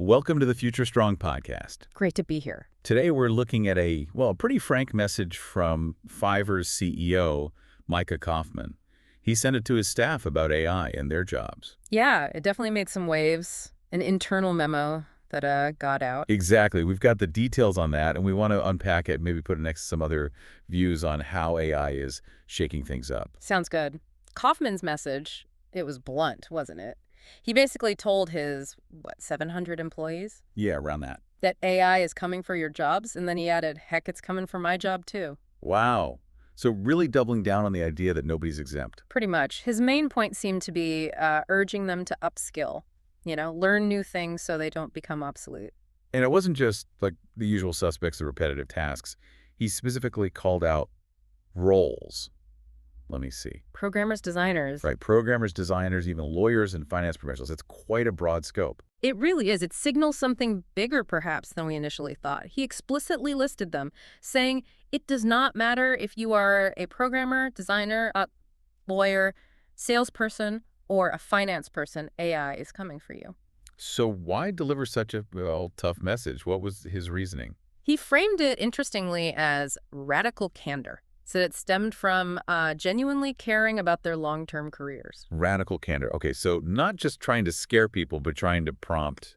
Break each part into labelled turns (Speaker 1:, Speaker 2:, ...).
Speaker 1: Welcome to the Future Strong podcast.
Speaker 2: Great to be here.
Speaker 1: Today we're looking at a pretty frank message from Fiverr's CEO, Micah Kaufman. He sent it to his staff about AI and their jobs.
Speaker 2: Yeah, it definitely made some waves. An internal memo that got out.
Speaker 1: Exactly. We've got the details on that, and we want to unpack it, maybe put it next to some other views on how AI is shaking things up.
Speaker 2: Sounds good. Kaufman's message, it was blunt, wasn't it? He basically told his, 700 employees?
Speaker 1: Yeah, around that.
Speaker 2: That AI is coming for your jobs, and then he added, heck, it's coming for my job too.
Speaker 1: Wow. So really doubling down on the idea that nobody's exempt.
Speaker 2: Pretty much. His main point seemed to be urging them to upskill, learn new things so they don't become obsolete.
Speaker 1: And it wasn't just like the usual suspects of repetitive tasks. He specifically called out roles. Let me see.
Speaker 2: Programmers, designers.
Speaker 1: Right. Programmers, designers, even lawyers and finance professionals. It's quite a broad scope.
Speaker 2: It really is. It signals something bigger, perhaps, than we initially thought. He explicitly listed them, saying it does not matter if you are a programmer, designer, a lawyer, salesperson, or a finance person, AI is coming for you.
Speaker 1: So why deliver such a, tough message? What was his reasoning?
Speaker 2: He framed it, interestingly, as radical candor. So it stemmed from genuinely caring about their long-term careers.
Speaker 1: Radical candor. Okay, so not just trying to scare people, but trying to prompt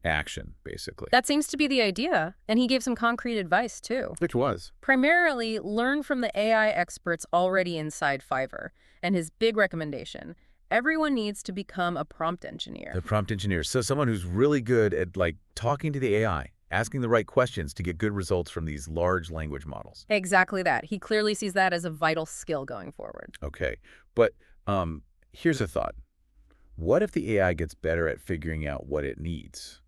Speaker 1: action, basically.
Speaker 2: That seems to be the idea. And he gave some concrete advice, too.
Speaker 1: Which was?
Speaker 2: Primarily, learn from the AI experts already inside Fiverr. And his big recommendation, everyone needs to become a prompt engineer.
Speaker 1: The prompt engineer. So someone who's really good at, talking to the AI, asking the right questions to get good results from these large language models.
Speaker 2: Exactly that. He clearly sees that as a vital skill going forward.
Speaker 1: Okay, but here's a thought. What if the AI gets better at figuring out what it needs?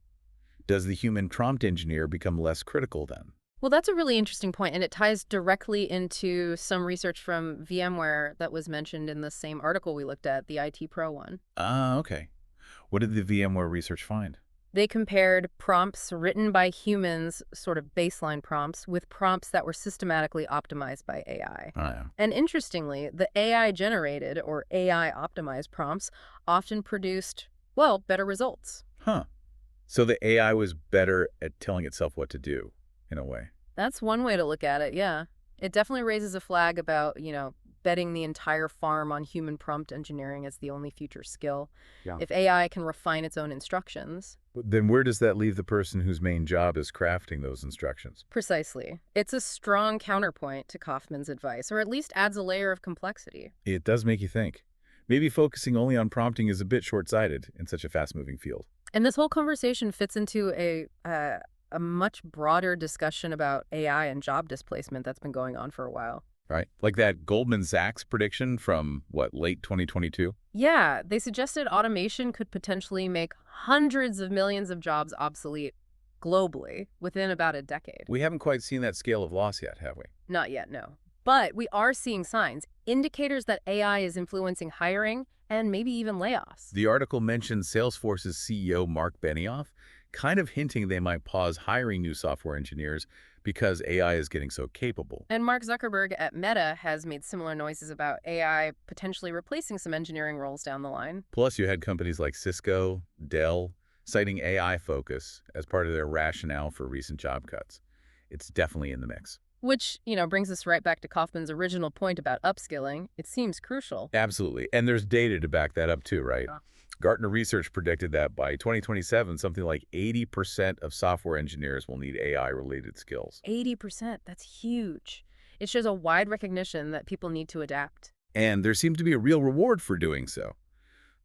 Speaker 1: Does the human prompt engineer become less critical then?
Speaker 2: Well, that's a really interesting point, and it ties directly into some research from VMware that was mentioned in the same article we looked at, the IT Pro one.
Speaker 1: Okay. What did the VMware research find?
Speaker 2: They compared prompts written by humans, sort of baseline prompts, with prompts that were systematically optimized by AI.
Speaker 1: Oh, yeah.
Speaker 2: And interestingly, the AI-generated or AI-optimized prompts often produced, better results.
Speaker 1: Huh. So the AI was better at telling itself what to do, in a way.
Speaker 2: That's one way to look at it, yeah. It definitely raises a flag about, betting the entire farm on human prompt engineering as the only future skill.
Speaker 1: Yeah.
Speaker 2: If AI can refine its own instructions.
Speaker 1: Then where does that leave the person whose main job is crafting those instructions?
Speaker 2: Precisely. It's a strong counterpoint to Kaufman's advice, or at least adds a layer of complexity.
Speaker 1: It does make you think. Maybe focusing only on prompting is a bit short-sighted in such a fast-moving field.
Speaker 2: And this whole conversation fits into a much broader discussion about AI and job displacement that's been going on for a while.
Speaker 1: Right. Like that Goldman Sachs prediction from, late 2022?
Speaker 2: Yeah, they suggested automation could potentially make hundreds of millions of jobs obsolete globally within about a decade.
Speaker 1: We haven't quite seen that scale of loss yet, have we?
Speaker 2: Not yet, no. But we are seeing signs, indicators that AI is influencing hiring and maybe even layoffs.
Speaker 1: The article mentioned Salesforce's CEO, Mark Benioff, kind of hinting they might pause hiring new software engineers because AI is getting so capable.
Speaker 2: And Mark Zuckerberg at Meta has made similar noises about AI potentially replacing some engineering roles down the line.
Speaker 1: Plus, you had companies like Cisco, Dell, citing AI focus as part of their rationale for recent job cuts. It's definitely in the mix.
Speaker 2: Which, brings us right back to Kaufman's original point about upskilling. It seems crucial.
Speaker 1: Absolutely. And there's data to back that up too, right?
Speaker 2: Yeah.
Speaker 1: Gartner Research predicted that by 2027, something like 80% of software engineers will need AI-related skills.
Speaker 2: 80%, that's huge. It shows a wide recognition that people need to adapt.
Speaker 1: And there seems to be a real reward for doing so.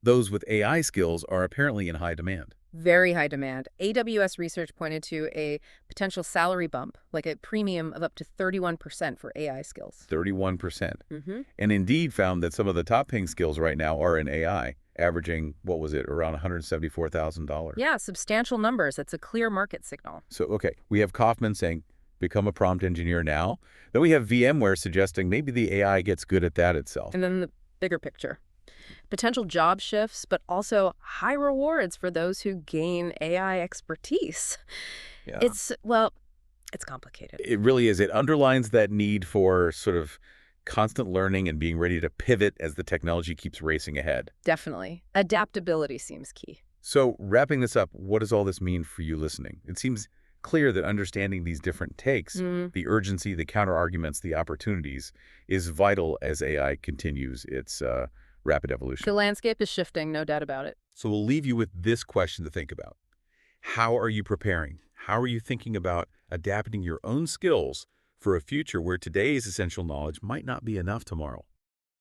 Speaker 1: Those with AI skills are apparently in high demand.
Speaker 2: Very high demand. AWS research pointed to a potential salary bump, like a premium of up to 31% for AI skills.
Speaker 1: 31%.
Speaker 2: Mm-hmm.
Speaker 1: And Indeed found that some of the top-paying skills right now are in AI, averaging, around $174,000.
Speaker 2: Yeah, substantial numbers. That's a clear market signal.
Speaker 1: So, okay, we have Kaufman saying, become a prompt engineer now. Then we have VMware suggesting maybe the AI gets good at that itself.
Speaker 2: And then the bigger picture. Potential job shifts, but also high rewards for those who gain AI expertise.
Speaker 1: Yeah.
Speaker 2: It's complicated.
Speaker 1: It really is. It underlines that need for sort of constant learning and being ready to pivot as the technology keeps racing ahead.
Speaker 2: Definitely. Adaptability seems key.
Speaker 1: So wrapping this up, what does all this mean for you listening? It seems clear that understanding these different takes, the urgency, the counterarguments, the opportunities, is vital as AI continues its rapid
Speaker 2: The
Speaker 1: evolution.
Speaker 2: landscape is shifting, no doubt about it.
Speaker 1: So we'll leave you with this question to think about. How are you preparing? How are you thinking about adapting your own skills for a future where today's essential knowledge might not be enough tomorrow?